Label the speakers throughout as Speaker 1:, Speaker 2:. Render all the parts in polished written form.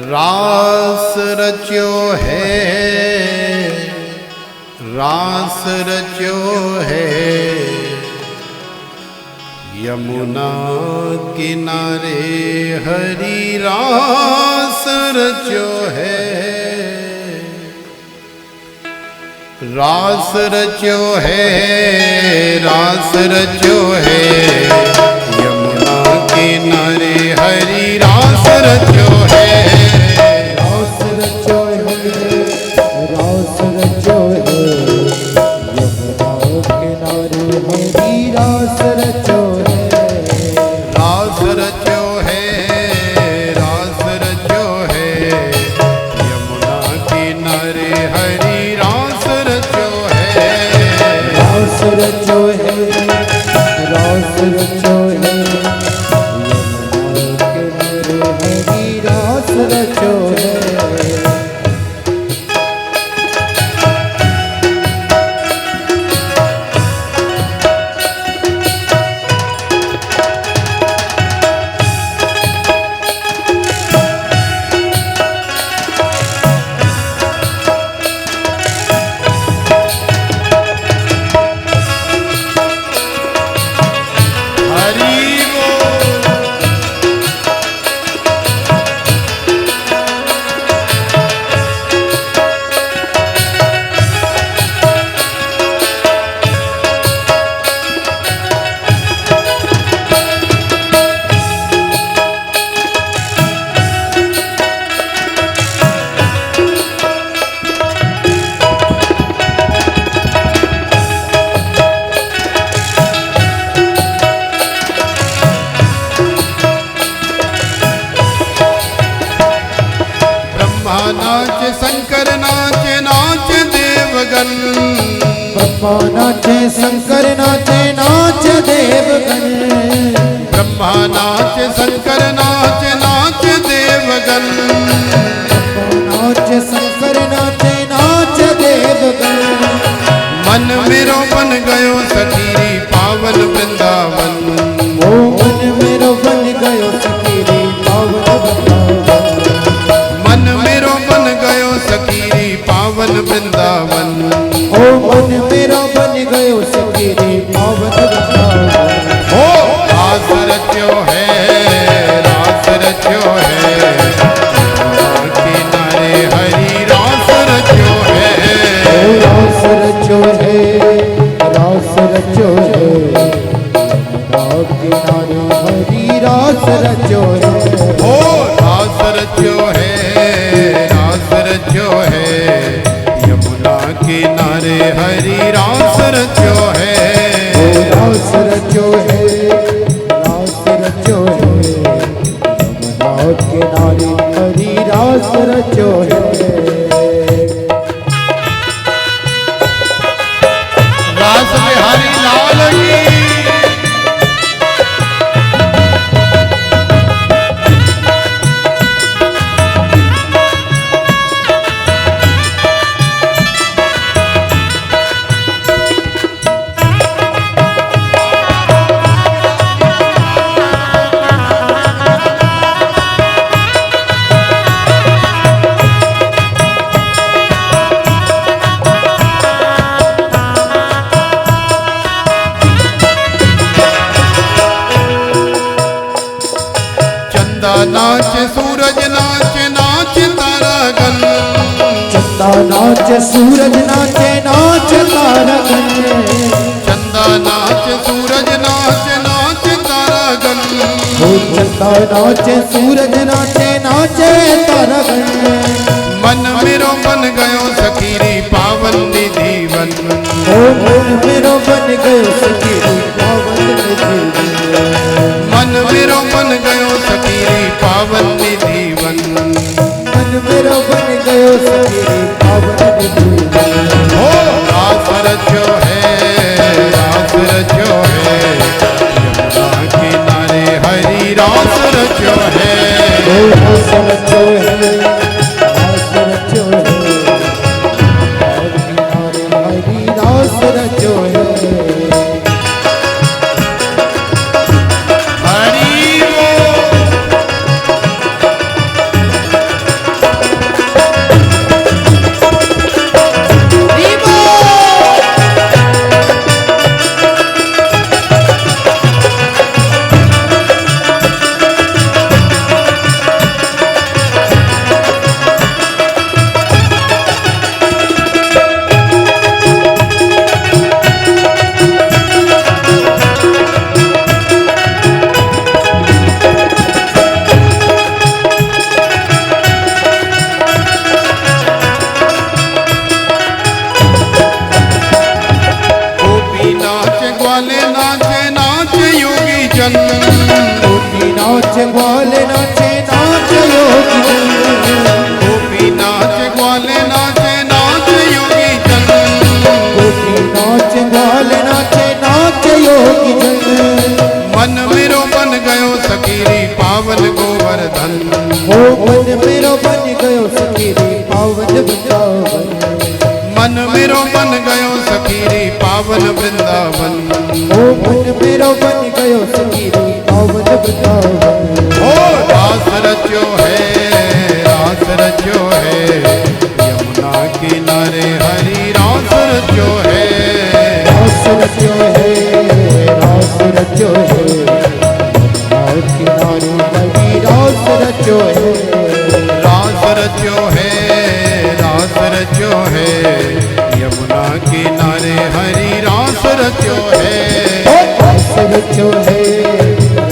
Speaker 1: रास रच्यो है, रास रच्यो है, यमुना किनारे हरि रास रच्यो है। रास रच्यो है, रास रच्यो है, यमुना किनारे हरि रास रच्यो है।
Speaker 2: रास रच्यो है, रास रच्यो है, यमुना किनारे हरि रास रच्यो है।
Speaker 1: रास रच्यो है, रास रच्यो है, यमुना किनारे हरि रास रच्यो है।
Speaker 2: रास रच्यो है, रास रच्यो है, यमुना किनारे हरि रास रच्यो है।
Speaker 1: नाचे शंकर नाचे, नाचे देवगन।
Speaker 2: ब्रह्मा नाचे, शंकर नाचे, नाचे देवगन।
Speaker 1: ब्रह्मा नाचे, शंकर नाचे, नाचे देवगन।
Speaker 2: ब्रह्मा नाचे, शंकर नाचे, नाचे देवगन।
Speaker 1: मन मेरो बन गयो सखीरी पावन वृंदावन।
Speaker 2: ओ मन मेरो बन गयो सखीरी पावन वृंदावन।
Speaker 1: मन मेरो बन गयो सखीरी पावन वृंदावन।
Speaker 2: ओ मन मेरो बन गयो सखीरी पावन वृंदावन।
Speaker 1: ओ रास रच्यो है, रास रच्यो है, यमुना किनारे हरि रास रच्यो है।
Speaker 2: ओ रास रच्यो है, रास रच्यो है, यमुना किनारे हरि रास रच्यो है।
Speaker 1: ओ रास रच्यो है, रास रच्यो है, यमुना किनारे हरि रास रच्यो है।
Speaker 2: ओ रास रच्यो है, रास रच्यो है, यमुना किनारे हरि रास रच्यो है।
Speaker 1: रास बिहारी लाल की। नाचे सूरज नाचे, नाचे तारागन।
Speaker 2: चंदा नाचे, सूरज नाचे, नाचे तारागन।
Speaker 1: चंदा नाचे, सूरज नाचे, नाचे तारागन।
Speaker 2: ओ चंदा नाचे, सूरज नाचे, नाचे तारागन।
Speaker 1: मन मेरो बन गयो सखीरी पावन निधिवन।
Speaker 2: ओ मन मेरो बन गयो सखीरी पावन निधिवन।
Speaker 1: मन मेरो बन गयो सखीरी पावन निधिवन।
Speaker 2: मन मेरो बन गयो सखीरी पावन निधिवन।
Speaker 1: ओ रास रच्यो है, रास रच्यो है, यमुना किनारे हरि रास रच्यो है।
Speaker 2: ओ रास रच्यो है, रास रच्यो है, यमुना किनारे हरि रास रच्यो है। गोपी नाच ग्वाल नाचे नाच योगी जन।
Speaker 1: गोपी नाच ग्वाल नाचे नाच योगी जन।
Speaker 2: गोपी नाच ग्वाल नाचे नाच योगी जन।
Speaker 1: मन मेरो बन गयो सकीरी पावन गोवर्धन।
Speaker 2: ओ मन मेरो बन गयो सखीरी पावन वृंदावन।
Speaker 1: मन मेरो बन गयो सकीरी पावन वृंदावन।
Speaker 2: ओ मन मेरो बन गयो सखीरी पावन वृंदावन।
Speaker 1: ओ रास रचो है, रास रचो है, यमुना किनारे हरि रास रचो है।
Speaker 2: रास रचो है, रास रचो है, यमुना किनारे हरि रास रचो है।
Speaker 1: रास रचो है, रास रचो है, यमुना किनारे हरि रास रचो है।
Speaker 2: रास रचो है,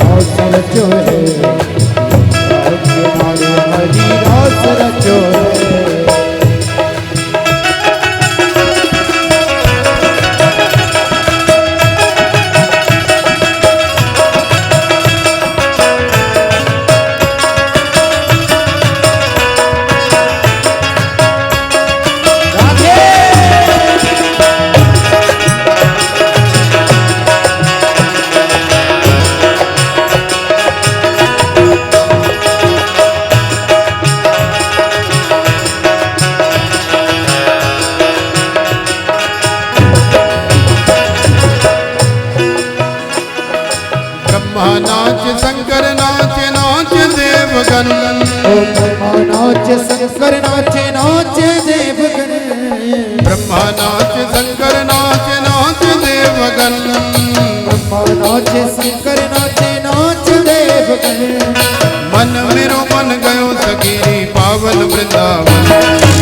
Speaker 2: रास रचो है, यमुना किनारे हरि रास रचो है।
Speaker 1: ब्रह्मा नाच शंकर नाच नाच देवगन।
Speaker 2: ओ ब्रह्मा नाच शंकर नाच नाच देवगन।
Speaker 1: ब्रह्मा नाच शंकर नाच नाच देवगन।
Speaker 2: ब्रह्मा नाच शंकर नाच नाच देवगन।
Speaker 1: मन मेरो बन गयो सकीरी पावन वृंदावन।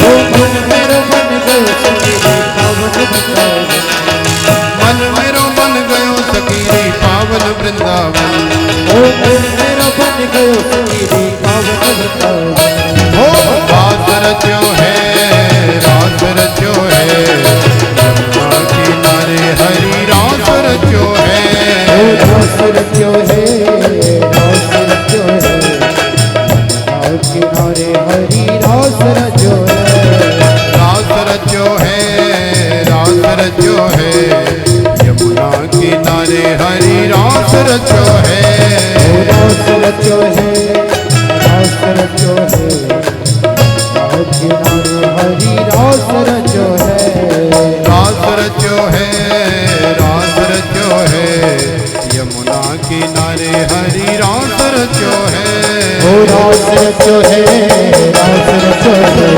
Speaker 2: ओ मन मेरो बन गयो सखीरी पावन वृंदावन।
Speaker 1: मन मेरो बन गयो सकीरी पावन वृंदावन।
Speaker 2: ओ मन मेरो बन गयो सखीरी पावन वृंदावन।
Speaker 1: हो रास रचो है, रास रचो है, यमुना किनारे हरि रास रचो है।
Speaker 2: ओ रास रचो है, रास रचो है, यमुना किनारे हरि रास रचो है।
Speaker 1: रास रचो है, रास रचो है, यमुना किनारे हरि रास रचो है।
Speaker 2: ओ रास रचो है, रास रचो है, यमुना किनारे हरि रास रचो है।
Speaker 1: रास रचो है, रास रचो है, यमुना किनारे हरि रास रचो है।
Speaker 2: ओ रास रचो है, रास रचो है,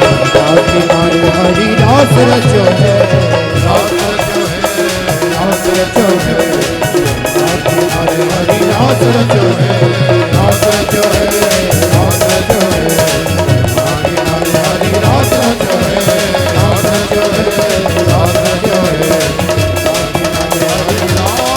Speaker 2: यमुना किनारे हरि रास रचो है।
Speaker 1: रास रचो है,
Speaker 2: रास रचो है, यमुना किनारे हरि रास रचो है।
Speaker 1: रास रचो है, रास रचो है, यमुना किनारे हरि रास रचो है। रास रचो है, रास रचो है, यमुना किनारे हरि रास।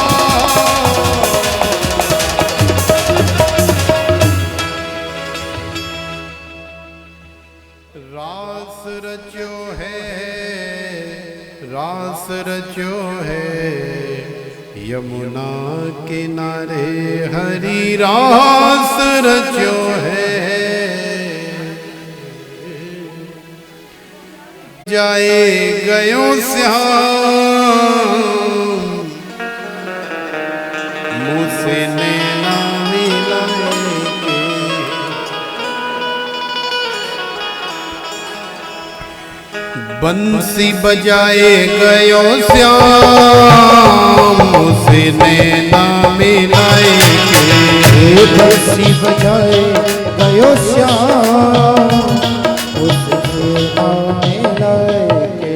Speaker 1: रास रचो है, रास रचो है, यमुना किनारे हरि रास रचो है। जाए गयो श्याम मुझसे नैना मिलाए के। बंसी बजाए गयो श्याम मुझसे नैना मिलाए के।
Speaker 2: बंसी बजाए गयो श्याम उससे नाम मिलाए के।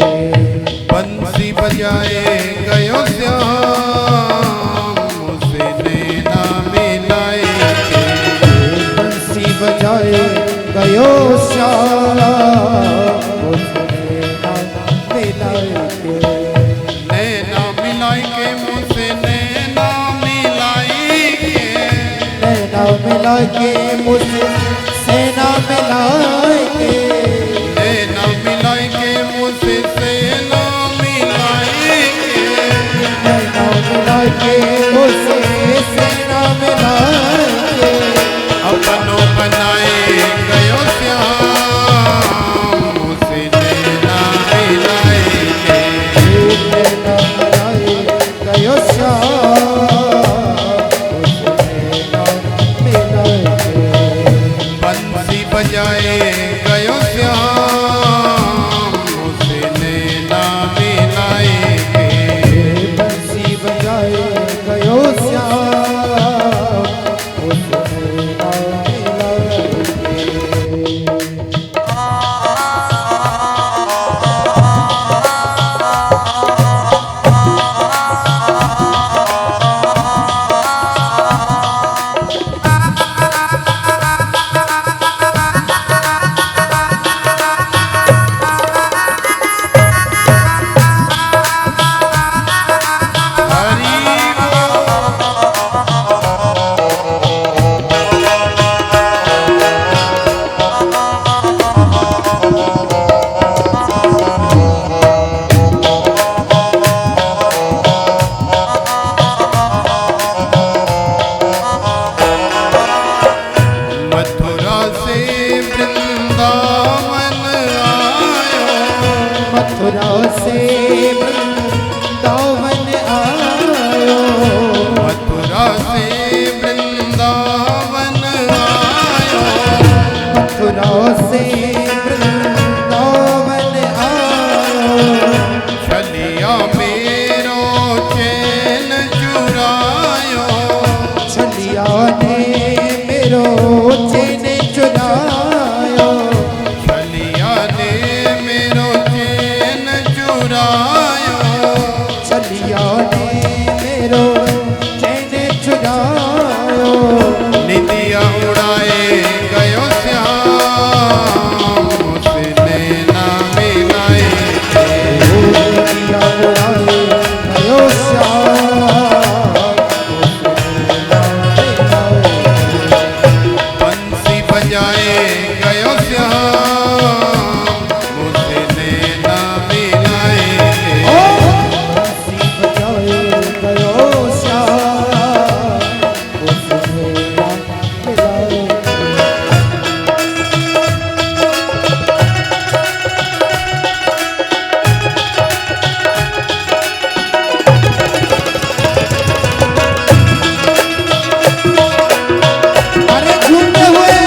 Speaker 1: बंसी बजाए गयो श्याम मुझसे नैना मिलाए के।
Speaker 2: बंसी बजाए गयो श्याम उससे नाम मिलाए के।
Speaker 1: नैना मिलाए के मुझसे नैना मिलाए के।
Speaker 2: नैना मिला के मुझसे सेना मिलाए के।
Speaker 1: नैना मिलाए के मुझसे सेना मिलाए के।
Speaker 2: नैना मिला के मुझसे सेना मिलाए से वृंदावन आयो,
Speaker 1: मथुरा से वृंदावन आयो,
Speaker 2: मथुरा से वृंदावन आयो,
Speaker 1: छलिया मेरो चैन चुरायो,
Speaker 2: छलिया ने मेरो चैन चुरायो,
Speaker 1: छलिया ने मेरो चैन चुरायो,
Speaker 2: छलिया ने मेरो चैन चुरायो,
Speaker 1: निदिया उड़ाए गयो श्याम, उसने ना मिलाए
Speaker 2: निदिया उड़ाए गयो श्याम,
Speaker 1: बंसी बजाए गयो श्याम, उसने ना मिलाए
Speaker 2: बंसी बजाए गयो श्याम, उसने ना मिलाए। अरे झूमते हुए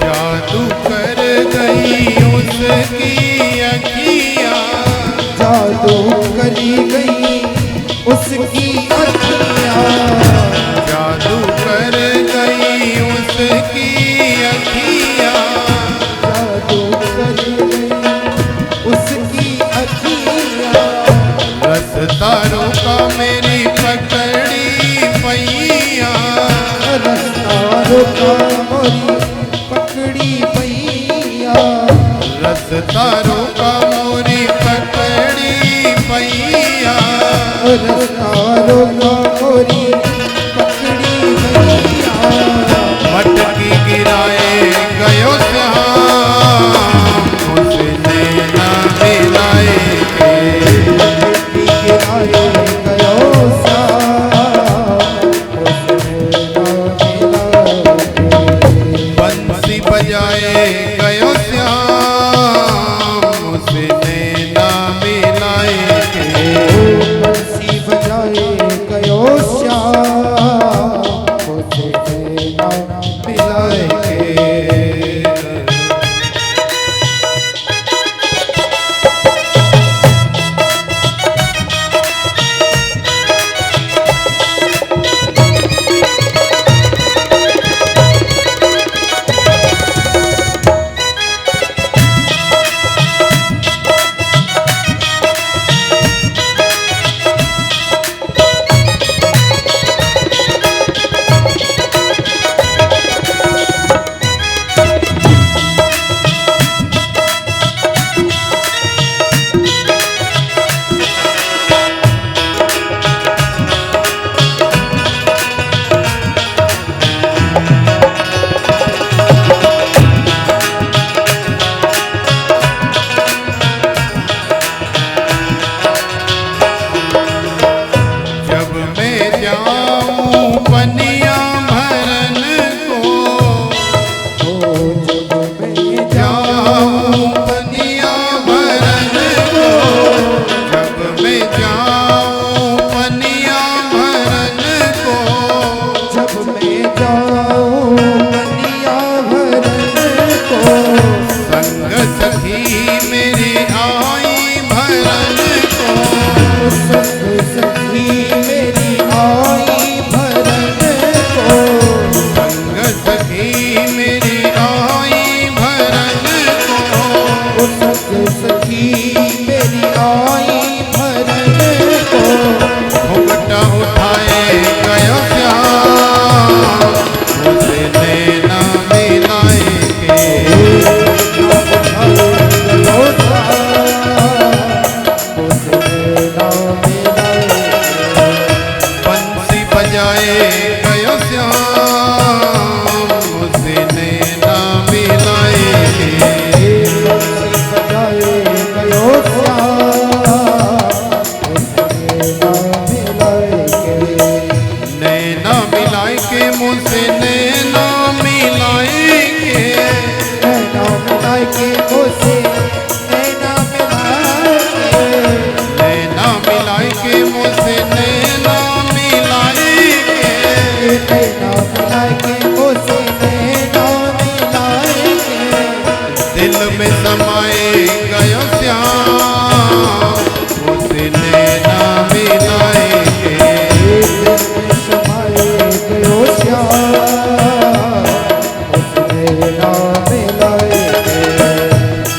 Speaker 1: जादू कर गई उसकी अखियाँ,
Speaker 2: जादू करी गई उसकी अखियाँ,
Speaker 1: जादू कर गई उसकी अखियाँ,
Speaker 2: जादू करी गई उसकी अखियाँ,
Speaker 1: रसतारों का मेरी पकड़ी पैया,
Speaker 2: रस्तारों का मोरी पकड़ी पैया,
Speaker 1: रसतारों का मोरी पकड़ी पैया,
Speaker 2: रस्तारों का मोरी पकड़ी पैया,
Speaker 1: मटकी गिराए गयो श्याम, उसने ना मिलाए
Speaker 2: गिराए गयो श्याम, उसने ना मिलाए।
Speaker 1: बंसी बजाए गयो श्याम, उसने ना मिलाए
Speaker 2: बंसी बजाए गयो श्याम, उसने ना मिलाए।
Speaker 1: मिलाएंगे। बजाए गयो श्याम मुझसे नैना मिलाएंगे।
Speaker 2: बंसी बजाए गयो श्याम
Speaker 1: नैना मिलाए के मुझसे नैना मिलाएंगे।
Speaker 2: नैना मिलाए के मुझसे नैना मिलाएंगे।
Speaker 1: नैना मिलाए के मुझसे नैना मिलाएंगे।
Speaker 2: नैना मिलाए के मुझसे नैना मिलाएंगे।
Speaker 1: दिल में समाए गयो श्याम मुझसे नैना मिलाएंगे।
Speaker 2: समाए गयो श्याम मुझसे नैना मिलाएंगे।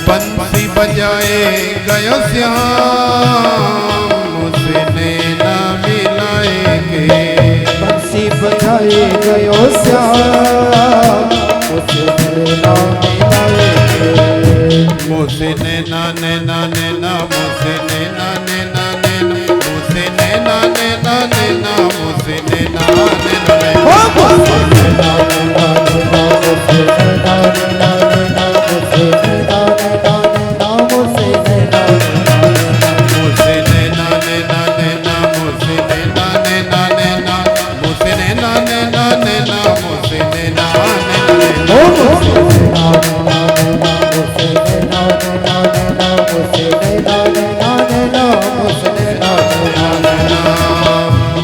Speaker 1: बंसी बजाए गयो श्याम मुझसे नैना मिलाएंगे।
Speaker 2: बंसी बजाए गयो श्याम मुझसे नैना मिलाएंगे।
Speaker 1: मुझसे नैना नैना नैना मुझसे नैना नैना नैना मुझसे नैना नैना नैना मुझसे नैना नैना मुझसे नैना नैना नैना मुझसे नैना नैना नैना मुझसे नैना नैना नैना मुझसे नैना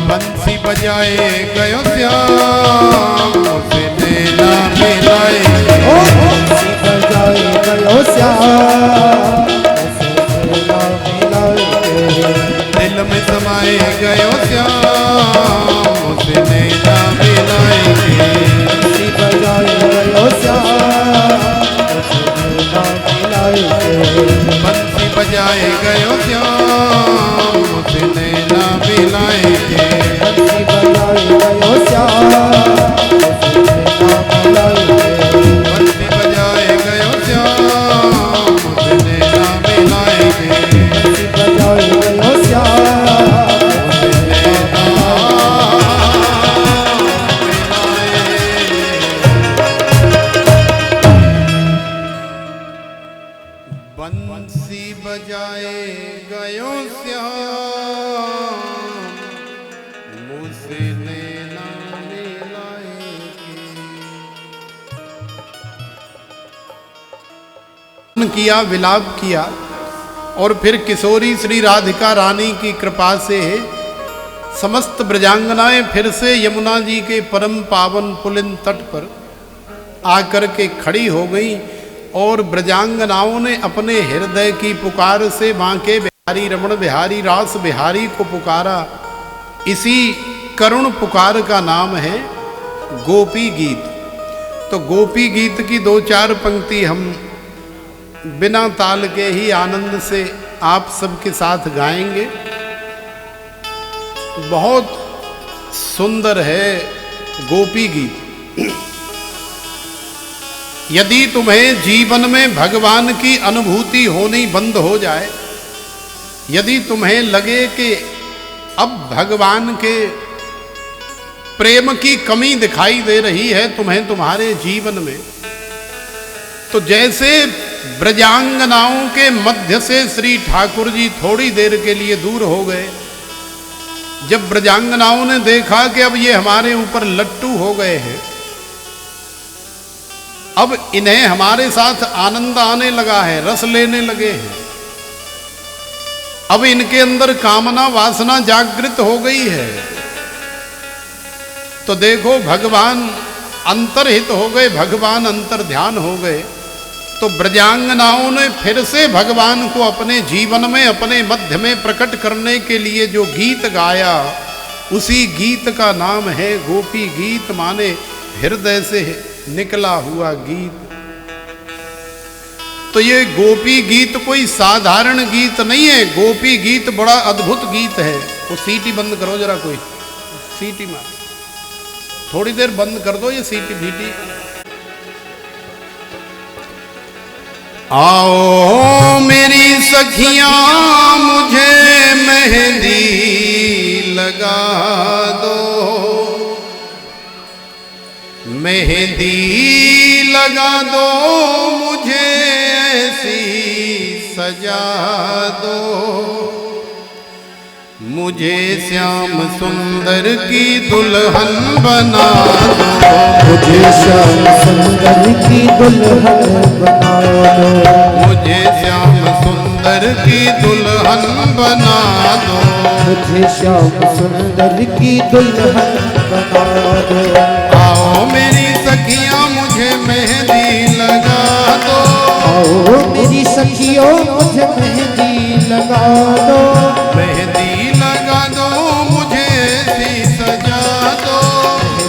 Speaker 1: बंसी बजाए गयो श्याम मुझसे नैना मिलाएंगे।
Speaker 2: बंसी बजाए गयो श्याम
Speaker 1: दिल में समाए गयो श्याम मुझसे नैना मिलाएंगे।
Speaker 2: बंसी बजाए गयो श्याम
Speaker 1: बंसी बजाए गयो श्याम मुझसे नैना मिलाएंगे।
Speaker 2: बंसी बजाए गयो श्याम
Speaker 1: बंसी बजाए गयो श्याम मुझसे नैना मिलाएंगे।
Speaker 2: बंसी बजाए गयो श्याम
Speaker 1: मुझसे नैना मिलाएंगे। बंसी बजाए गयो श्याम मुझसे नैना मिलाएंगे। किया विलाप किया और फिर किशोरी श्री राधिका रानी की कृपा से समस्त ब्रजांगनाएं फिर से यमुना जी के परम पावन पुलिन तट पर आकर के खड़ी हो गई और ब्रजांगनाओं ने अपने हृदय की पुकार से बांके बिहारी रमण बिहारी रास बिहारी को पुकारा। इसी करुण पुकार का नाम है गोपी गीत। तो गोपी गीत की दो चार पंक्ति हम बिना ताल के ही आनंद से आप सबके साथ गाएंगे। बहुत सुंदर है गोपी गीत। यदि तुम्हें जीवन में भगवान की अनुभूति होनी बंद हो जाए, यदि तुम्हें लगे कि अब भगवान के प्रेम की कमी दिखाई दे रही है तुम्हें तुम्हारे जीवन में, तो जैसे ब्रजांगनाओं के मध्य से श्री ठाकुर जी थोड़ी देर के लिए दूर हो गए, जब ब्रजांगनाओं ने देखा कि अब ये हमारे ऊपर लट्टू हो गए हैं, अब इन्हें हमारे साथ आनंद आने लगा है, रस लेने लगे हैं, अब इनके अंदर कामना वासना जागृत हो गई है, तो देखो भगवान अंतर्हित हो गए, भगवान अंतर ध्यान हो गए। तो ब्रजांगनाओं ने फिर से भगवान को अपने जीवन में अपने मध्य में प्रकट करने के लिए जो गीत गाया, उसी गीत का नाम है गोपी गीत, माने हृदय से निकला हुआ गीत। तो ये गोपी गीत कोई साधारण गीत नहीं है, गोपी गीत बड़ा अद्भुत गीत है। वो सीटी बंद करो जरा, कोई सीटी मार, थोड़ी देर बंद कर दो ये सीटी भीटी। आओ मेरी सखियां मुझे मेहंदी लगा दो, मेहंदी लगा दो मुझे ऐसी सजा दो, मुझे श्याम सुंदर की दुल्हन बना दो,
Speaker 2: मुझे श्याम सुंदर की दुल्हन बना दो,
Speaker 1: मुझे श्याम सुंदर की दुल्हन बना दो,
Speaker 2: मुझे श्याम सुंदर की दुल्हन बना दो।
Speaker 1: आओ मेरी सखियां मुझे मेहंदी लगा दो,
Speaker 2: आओ मेरी सखियों मुझे मेहंदी लगा दो,
Speaker 1: मेहंदी लगा दो मुझे ऐसी सजा दो,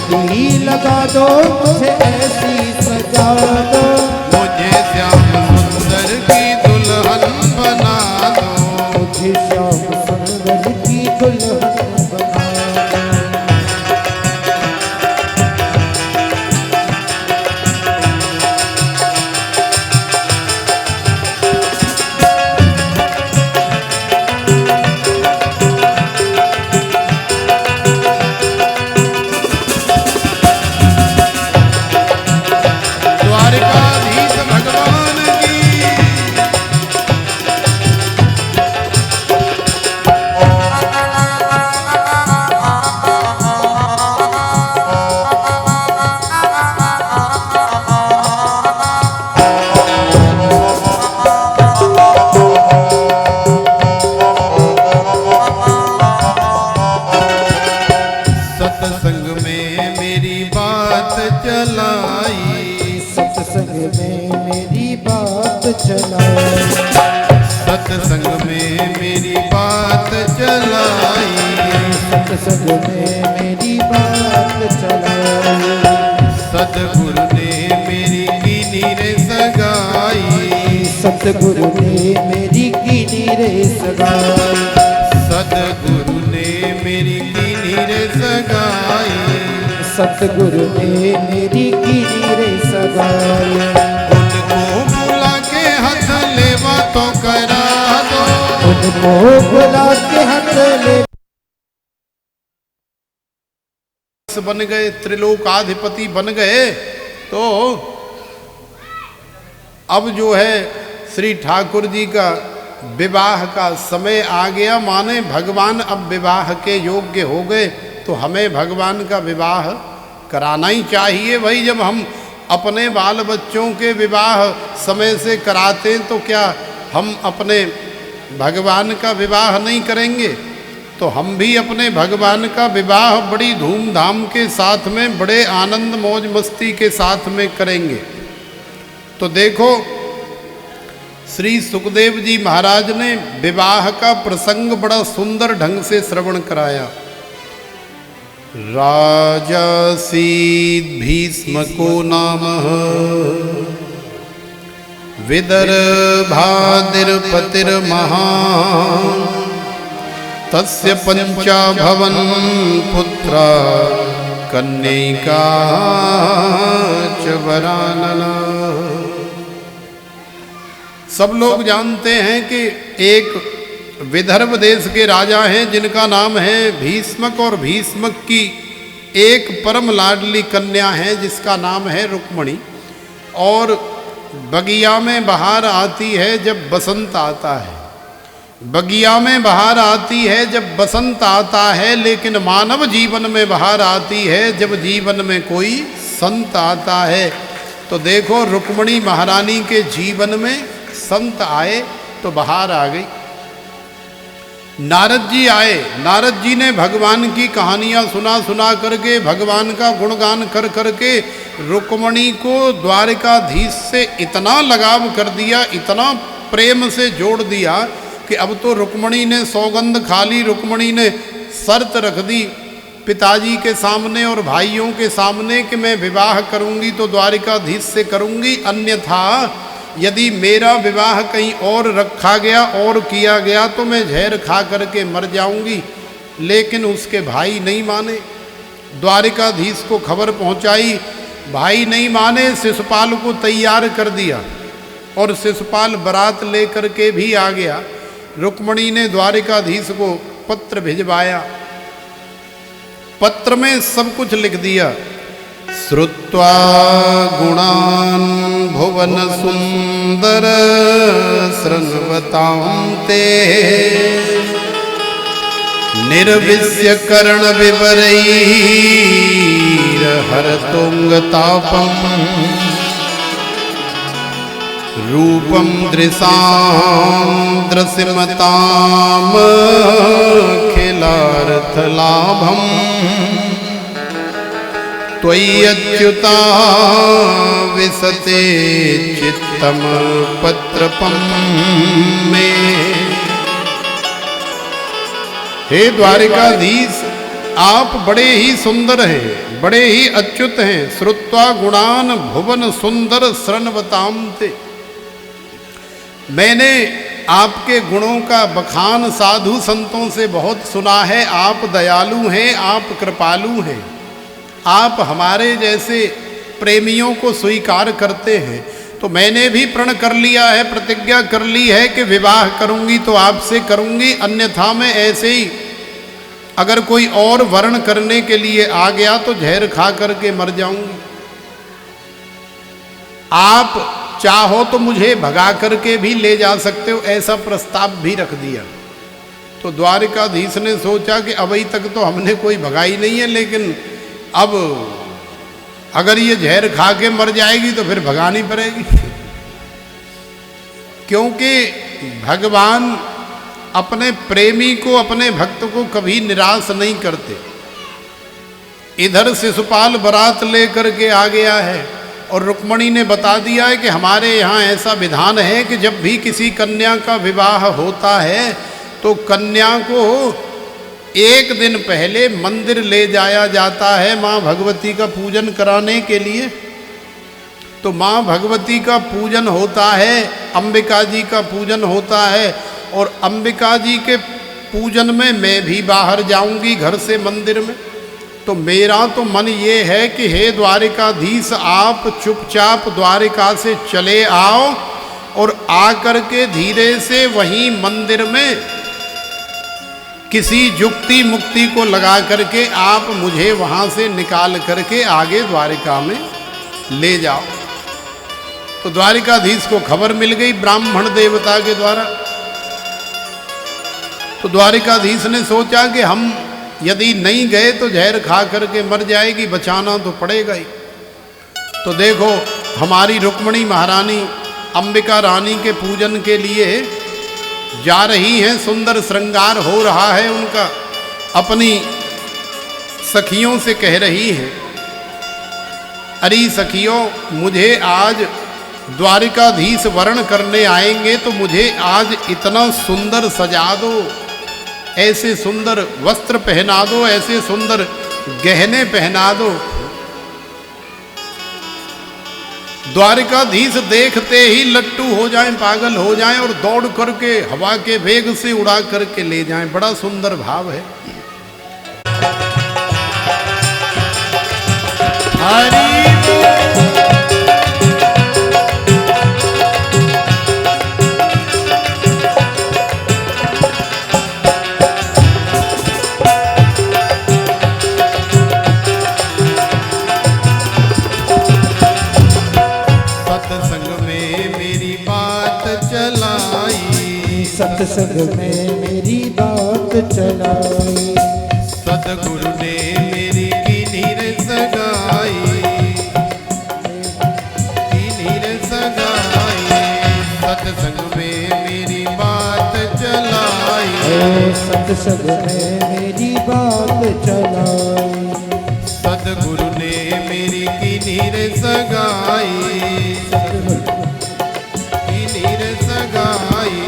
Speaker 2: मेहंदी लगा दो मुझे ऐसी सजा दो,
Speaker 1: मुझे श्याम सुंदर की दुल्हन बना दो,
Speaker 2: मुझे श्याम सुंदर की दुल्हन बना दो।
Speaker 1: द्वारिकाधीश भगवान की सत्संग में मेरी बात चलाई,
Speaker 2: सत्संग में मेरी बात चलाई,
Speaker 1: सत्संग में मेरी बात चलाई,
Speaker 2: सत्संग में मेरी बात चलाई,
Speaker 1: सतगुरु ने मेरी कीनी रे सगाई,
Speaker 2: सतगुरु ने मेरी कीनी रे सगाई,
Speaker 1: सतगुरु ने मेरी कीनी रे सगाई,
Speaker 2: सतगुरु ने मेरी कीनी रे सगाई।
Speaker 1: उनको बुला के हाथ लेवा तो करा दो,
Speaker 2: उनको बुला के हाथ ले
Speaker 1: बन गए, त्रिलोकाधिपति बन गए। तो अब जो है श्री ठाकुर जी का विवाह का समय आ गया, माने भगवान अब विवाह के योग्य हो गए, तो हमें भगवान का विवाह कराना ही चाहिए। भाई जब हम अपने बाल बच्चों के विवाह समय से कराते तो क्या हम अपने भगवान का विवाह नहीं करेंगे? तो हम भी अपने भगवान का विवाह बड़ी धूमधाम के साथ में, बड़े आनंद मौज मस्ती के साथ में करेंगे। तो देखो श्री सुखदेव जी महाराज ने विवाह का प्रसंग बड़ा सुंदर ढंग से श्रवण कराया। राजा सीत भीष्म को नाम विदर्भादिर्पतिर्महान् तस्य पंचा भवन पुत्रा कन्यका च वरानना। सब लोग जानते हैं कि एक विदर्भ देश के राजा हैं जिनका नाम है भीष्मक, और भीष्मक की एक परम लाडली कन्या है जिसका नाम है रुक्मणी। और बगिया में बहार आती है जब बसंत आता है, बगिया में बहार आती है जब बसंत आता है, लेकिन मानव जीवन में बहार आती है जब जीवन में कोई संत आता है। तो देखो रुक्मणी महारानी के जीवन में संत आए तो बहार आ गई। नारद जी आए, नारद जी ने भगवान की कहानियाँ सुना करके, भगवान का गुणगान कर करके रुक्मणी को द्वारिकाधीश से इतना लगाव कर दिया, इतना प्रेम से जोड़ दिया कि अब तो रुक्मणी ने सौगंध खा ली। रुक्मणी ने शर्त रख दी पिताजी के सामने और भाइयों के सामने कि मैं विवाह करूंगी तो द्वारिकाधीश से करूंगी, अन्यथा यदि मेरा विवाह कहीं और रखा गया और किया गया तो मैं जहर खा करके मर जाऊंगी। लेकिन उसके भाई नहीं माने, द्वारिकाधीश को खबर पहुंचाई, भाई नहीं माने। शिशुपाल को तैयार कर दिया और शिशुपाल बारात लेकर के भी आ गया। रुक्मणी ने द्वारिकाधीश को पत्र भिजवाया पत्र में सब कुछ लिख दिया। श्रुत्वा गुणान् भुवन सुंदर शृण्वतां ते निर्विश्य कर्ण विवरैर हरतुंगतापम् रूपं दृशां दृश्यमताम् खिलार्थलाभम् त्वय्यच्युता विसते चित्तम पत्रपम में। हे द्वारिकाधीश, आप बड़े ही सुंदर हैं, बड़े ही अच्युत हैं। श्रुत्वा गुणान भुवन सुंदर शृण्वतां ते। मैंने आपके गुणों का बखान साधु संतों से बहुत सुना है। आप दयालु हैं, आप कृपालु हैं, आप हमारे जैसे प्रेमियों को स्वीकार करते हैं। तो मैंने भी प्रण कर लिया है, प्रतिज्ञा कर ली है कि विवाह करूंगी तो आपसे करूंगी, अन्यथा मैं ऐसे ही अगर कोई और वर्ण करने के लिए आ गया तो जहर खा करके मर जाऊंगी। आप चाहो तो मुझे भगा करके भी ले जा सकते हो, ऐसा प्रस्ताव भी रख दिया। तो द्वारिकाधीश ने सोचा कि अभी तक तो हमने कोई भगाई नहीं है, लेकिन अब अगर ये जहर खा के मर जाएगी तो फिर भगानी पड़ेगी। क्योंकि भगवान अपने प्रेमी को, अपने भक्त को कभी निराश नहीं करते। इधर शिशुपाल बारात लेकर के आ गया है और रुक्मणी ने बता दिया है कि हमारे यहाँ ऐसा विधान है कि जब भी किसी कन्या का विवाह होता है तो कन्या को एक दिन पहले मंदिर ले जाया जाता है माँ भगवती का पूजन कराने के लिए। तो माँ भगवती का पूजन होता है, अंबिका जी का पूजन होता है, और अंबिका जी के पूजन में मैं भी बाहर जाऊंगी घर से मंदिर में। तो मेरा तो मन ये है कि हे द्वारिकाधीश, आप चुपचाप द्वारिका से चले आओ और आकर के धीरे से वहीं मंदिर में किसी युक्ति मुक्ति को लगा करके आप मुझे वहां से निकाल करके आगे द्वारिका में ले जाओ। तो द्वारिकाधीश को खबर मिल गई ब्राह्मण देवता के द्वारा। तो द्वारिकाधीश ने सोचा कि हम यदि नहीं गए तो जहर खा करके मर जाएगी, बचाना तो पड़ेगा ही। तो देखो हमारी रुक्मणी महारानी अंबिका रानी के पूजन के लिए जा रही हैं, सुंदर श्रृंगार हो रहा है उनका। अपनी सखियों से कह रही हैं, अरे सखियों, मुझे आज द्वारिकाधीश वर्ण करने आएंगे तो मुझे आज इतना सुंदर सजा दो, ऐसे सुंदर वस्त्र पहना दो, ऐसे सुंदर गहने पहना दो। द्वारिकाधीश देखते ही लट्टू हो जाएं, पागल हो जाएं और दौड़ करके हवा के वेग से उड़ा करके ले जाएं। बड़ा सुंदर भाव है। हरि
Speaker 2: सत्संग में मेरी बात चलाई,
Speaker 1: सतगुरु ने मेरी कीनी रे सगाई, कीनी रे सगाई। सत्संग में मेरी बात चलाई,
Speaker 2: सत्संग में मेरी बात चलाई।
Speaker 1: सतगुरु ने मेरी कीनी रे सगाई, कीनी रे सगाई।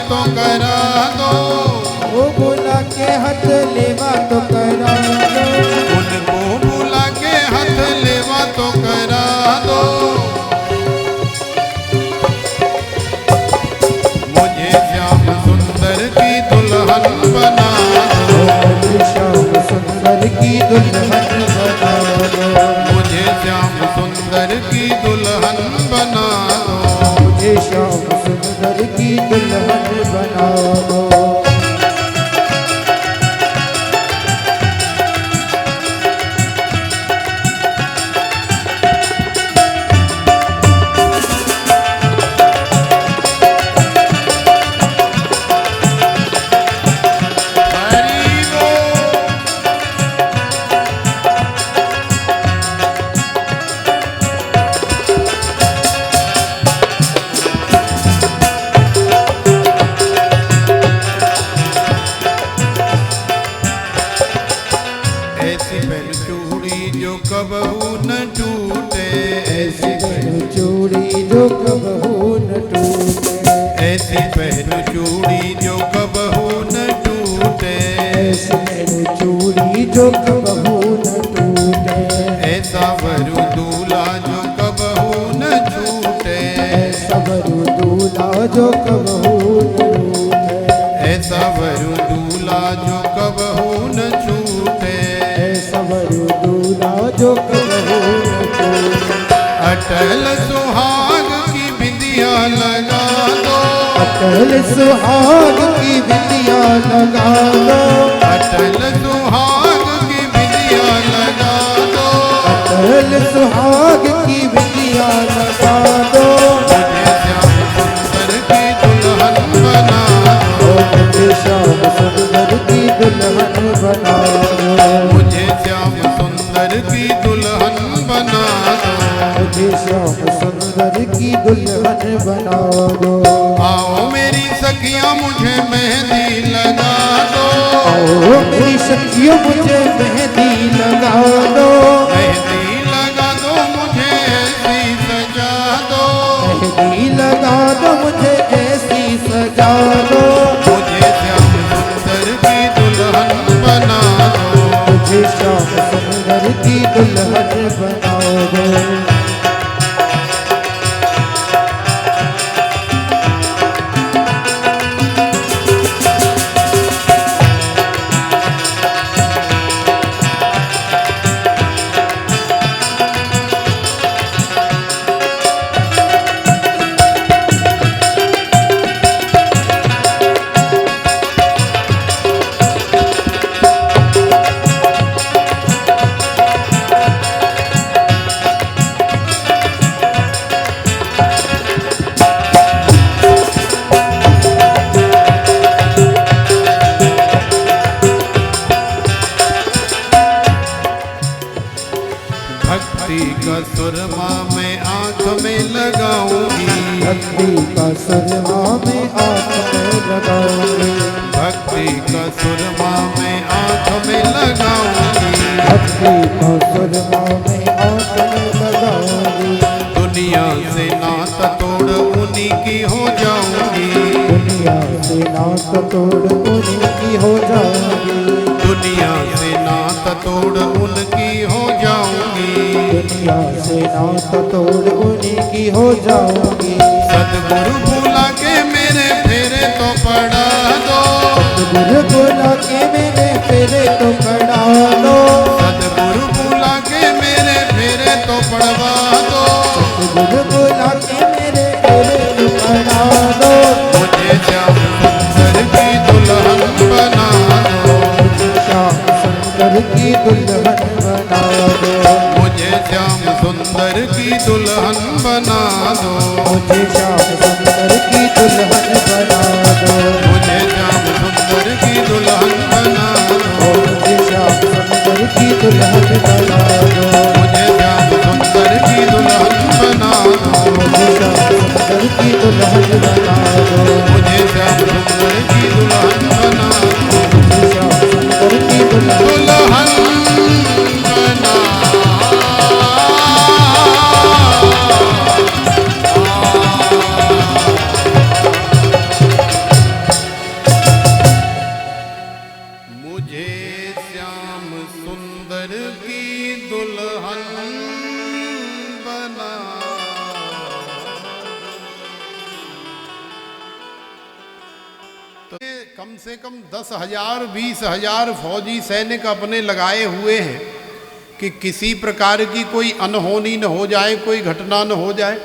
Speaker 1: तो करा दो,
Speaker 2: वो बुला के हाथ लेवा तो करा दो,
Speaker 1: उनको बुला के हाथ लेवा तो करा दो। मुझे श्याम सुंदर की दुल्हन बना दो,
Speaker 2: मुझे श्याम सुंदर की दुल्हन बना दो,
Speaker 1: मुझे श्याम सुंदर की दुल्हन बना दो,
Speaker 2: मुझे श्याम सुंदर की दुल्हन बना दो।
Speaker 1: कबहू न टूटे,
Speaker 2: ऐसी पहनो चूड़ी जो कबहू न टूटे,
Speaker 1: ऐसी पहनो चूड़ी जो कबहू न टूटे,
Speaker 2: ऐसी पहनो चूड़ी जो कबहू न टूटे,
Speaker 1: ऐसा वरु दूल्हा जो कबहू न छूटे,
Speaker 2: ऐसा वरु दूल्हा जो कबहू न टूटे,
Speaker 1: ऐसा वरु दूल्हा जो कबहू न छूटे,
Speaker 2: ऐसा वरु दूल्हा जो कबहू न टूटे।
Speaker 1: अटल सुहाग की बिंदिया लगा दो,
Speaker 2: अटल सुहाग की बिंदिया लगा दो,
Speaker 1: अटल सुहाग की बिंदिया लगा दो,
Speaker 2: अटल सुहाग की बिंदिया लगा दो,
Speaker 1: मुझे श्याम सुंदर की दुल्हन बना दो,
Speaker 2: मुझे श्याम सुंदर की दुल्हन बना दो,
Speaker 1: मुझे श्याम सुंदर की दुल्हन बना दो,
Speaker 2: मुझे श्याम सुंदर की दुल्हन बना दो।
Speaker 1: आओ मेरी सखियां मुझे मेहंदी लगा दो,
Speaker 2: आओ मेरी सखियों मुझे मेहंदी लगा दो,
Speaker 1: मेहंदी लगा दो मुझे ऐसी सजा दो,
Speaker 2: मेहंदी लगा दो मुझे ऐसी सजा दो,
Speaker 1: मुझे श्याम सुंदर की दुल्हन बना दो,
Speaker 2: मुझे श्याम सुंदर की दुल्हन बना दो।
Speaker 1: भक्ति का सुरमा मैं आंख में लगाऊंगी,
Speaker 2: भक्ति का सुरमा में आँख में लगाऊंगी,
Speaker 1: भक्ति का सुरमा मैं आंख में लगाऊंगी,
Speaker 2: भक्ति का सुरमा में आँख में लगाऊंगी,
Speaker 1: दुनिया से नाता तोड़ उन्हीं की हो जाऊंगी,
Speaker 2: दुनिया से नात तोड़ उनकी हो जाऊंगी,
Speaker 1: दुनिया से नाता तोड़ उनकी हो जाऊंगी,
Speaker 2: दुनिया से नात तोड़ उनकी हो जाऊंगी।
Speaker 1: सदगुरु बुला के मेरे फेरे तो पड़ा दो,
Speaker 2: सतगुरु बुला के मेरे फेरे तो पड़ा दो,
Speaker 1: सदगुरु बुला के मेरे फेरे तो पड़वा दो,
Speaker 2: सतगुरु बुला के मेरे फेरे तो पड़ा दो,
Speaker 1: मुझे श्याम सुंदर की दुल्हन बना दो,
Speaker 2: मुझे श्याम सुंदर की दुल्हन बना दो,
Speaker 1: मुझे श्याम सुंदर की दुल्हन बना दो,
Speaker 2: मुझे श्याम सुंदर की दुल्हन बना दो,
Speaker 1: मुझे श्याम सुंदर की दुल्हन बना दो,
Speaker 2: मुझे श्याम सुंदर की दुल्हन बना दो,
Speaker 1: मुझे श्याम सुंदर की दुल्हन बना दो,
Speaker 2: मुझे श्याम सुंदर की दुल्हन बना दो,
Speaker 1: मुझे श्याम सुंदर की दुल्हन बना दो,
Speaker 2: मुझे श्याम सुंदर की दुल्हन
Speaker 1: दुल्हन बना मुझे श्याम सुंदर की दुल्हन बना, तो कम से कम 10,000 20,000 फौजी सैनिक अपने लगाए हुए हैं कि किसी प्रकार की कोई अनहोनी न हो जाए, कोई घटना न हो जाए।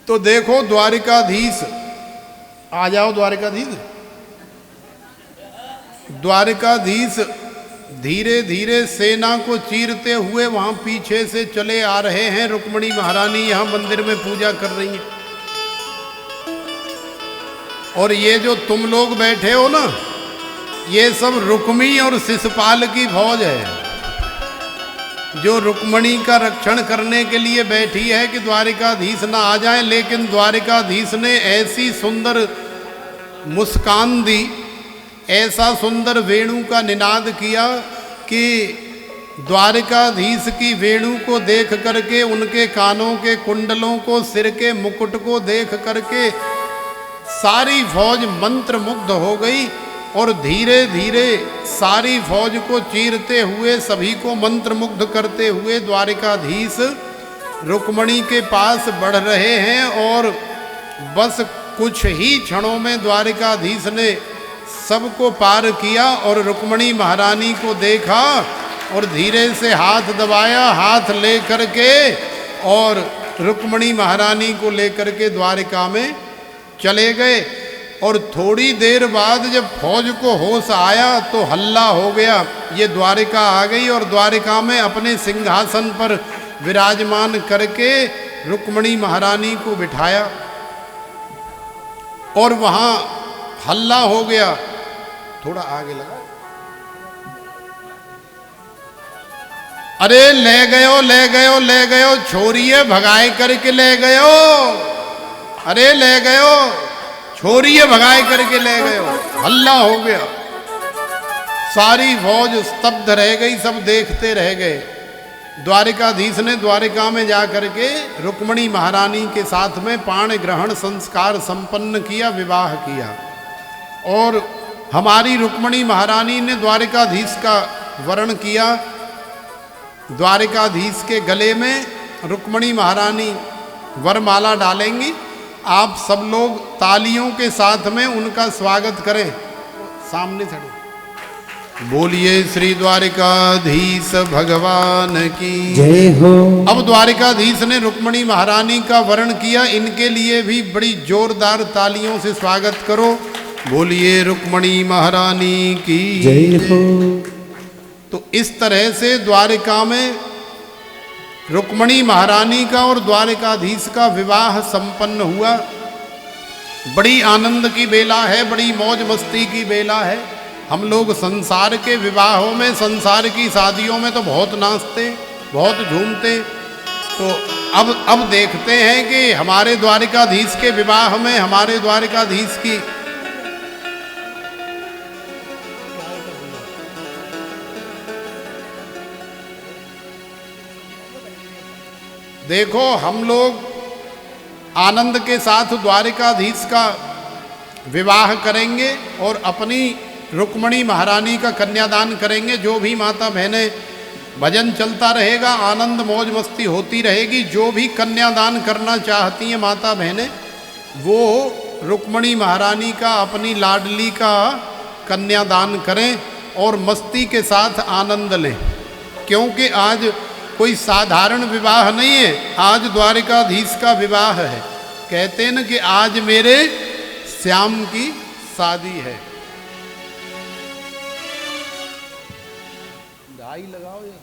Speaker 1: तो देखो द्वारिकाधीश, आ जाओ द्वारिकाधीश, द्वारिकाधीश धीरे धीरे सेना को चीरते हुए वहां पीछे से चले आ रहे हैं। रुक्मिणी महारानी यहां मंदिर में पूजा कर रही हैं। और ये जो तुम लोग बैठे हो ना, ये सब रुक्मी और शिशुपाल की फौज है, जो रुक्मिणी का रक्षण करने के लिए बैठी है कि द्वारिकाधीश ना आ जाए। लेकिन द्वारिकाधीश ने ऐसी सुंदर मुस्कान दी, ऐसा सुंदर वेणु का निनाद किया कि द्वारिकाधीश की वेणु को देख करके, उनके कानों के कुंडलों को, सिर के मुकुट को देख करके सारी फौज मंत्र मुग्ध हो गई और धीरे धीरे सारी फौज को चीरते हुए, सभी को मंत्र मुग्ध करते हुए द्वारिकाधीश रुक्मणी के पास बढ़ रहे हैं। और बस कुछ ही क्षणों में द्वारिकाधीश ने सबको पार किया और रुक्मणी महारानी को देखा और धीरे से हाथ दबाया, हाथ ले करके और रुक्मणी महारानी को लेकर के द्वारिका में चले गए। और थोड़ी देर बाद जब फौज को होश आया तो हल्ला हो गया, ये द्वारिका आ गई। और द्वारिका में अपने सिंहासन पर विराजमान करके रुक्मणी महारानी को बिठाया और वहाँ हल्ला हो गया। थोड़ा आगे लगा, अरे ले गयो ले गयो ले गयो, छोरिए भगाए करके ले गयो, अरे ले गयो, छोरिए भगाए करके ले गयो। हल्ला हो गया, सारी फौज स्तब्ध रह गई, सब देखते रह गए। द्वारिकाधीश ने द्वारिका में जाकर के रुक्मणी महारानी के साथ में पाण ग्रहण संस्कार संपन्न किया, विवाह किया। और हमारी रुक्मणी महारानी ने द्वारिकाधीश का वरण किया। द्वारिकाधीश के गले में रुक्मणी महारानी वरमाला डालेंगी। आप सब लोग तालियों के साथ में उनका स्वागत करें। सामने चढ़ो, बोलिए श्री द्वारिकाधीश भगवान की
Speaker 2: जय हो।
Speaker 1: अब द्वारिकाधीश ने रुक्मणी महारानी का वरण किया, इनके लिए भी बड़ी जोरदार तालियों से स्वागत करो। बोलिए रुक्मणी महारानी की
Speaker 2: जय हो।
Speaker 1: तो इस तरह से द्वारिका में रुक्मणी महारानी का और द्वारिकाधीश का विवाह संपन्न हुआ। बड़ी आनंद की बेला है, बड़ी मौज मस्ती की बेला है। हम लोग संसार के विवाहों में, संसार की शादियों में तो बहुत नाचते, बहुत झूमते। तो अब देखते हैं कि हमारे द्वारिकाधीश के विवाह में, हमारे द्वारिकाधीश की देखो, हम लोग आनंद के साथ द्वारिकाधीश का विवाह करेंगे और अपनी रुक्मणी महारानी का कन्यादान करेंगे। जो भी माता बहनें, भजन चलता रहेगा, आनंद मौज मस्ती होती रहेगी। जो भी कन्यादान करना चाहती हैं माता बहनें, वो रुक्मणी महारानी का, अपनी लाडली का कन्यादान करें और मस्ती के साथ आनंद लें। क्योंकि आज कोई साधारण विवाह नहीं है, आज द्वारिकाधीश का विवाह है। कहते हैं ना कि आज मेरे श्याम की शादी है। ढाई लगाओ या